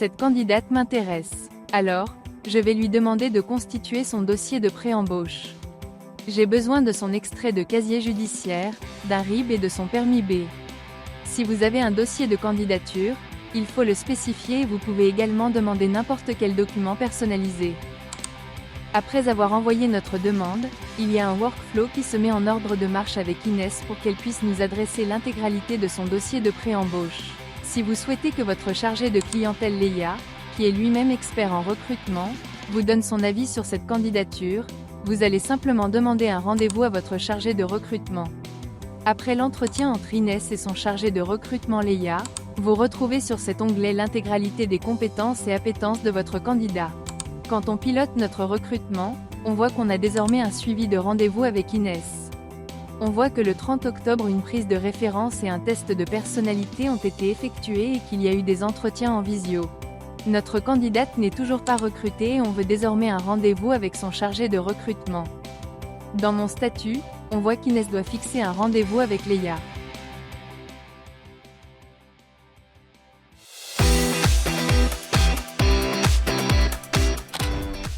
Cette candidate m'intéresse. Alors, je vais lui demander de constituer son dossier de pré-embauche. J'ai besoin de son extrait de casier judiciaire, d'un RIB et de son permis B. Si vous avez un dossier de candidature, il faut le spécifier et vous pouvez également demander n'importe quel document personnalisé. Après avoir envoyé notre demande, il y a un workflow qui se met en ordre de marche avec Inès pour qu'elle puisse nous adresser l'intégralité de son dossier de pré-embauche. Si vous souhaitez que votre chargé de clientèle Léa, qui est lui-même expert en recrutement, vous donne son avis sur cette candidature, vous allez simplement demander un rendez-vous à votre chargé de recrutement. Après l'entretien entre Inès et son chargé de recrutement Léa, vous retrouvez sur cet onglet l'intégralité des compétences et appétences de votre candidat. Quand on pilote notre recrutement, on voit qu'on a désormais un suivi de rendez-vous avec Inès. On voit que le 30 octobre une prise de référence et un test de personnalité ont été effectués et qu'il y a eu des entretiens en visio. Notre candidate n'est toujours pas recrutée et on veut désormais un rendez-vous avec son chargé de recrutement. Dans mon statut, on voit qu'Inès doit fixer un rendez-vous avec Léa.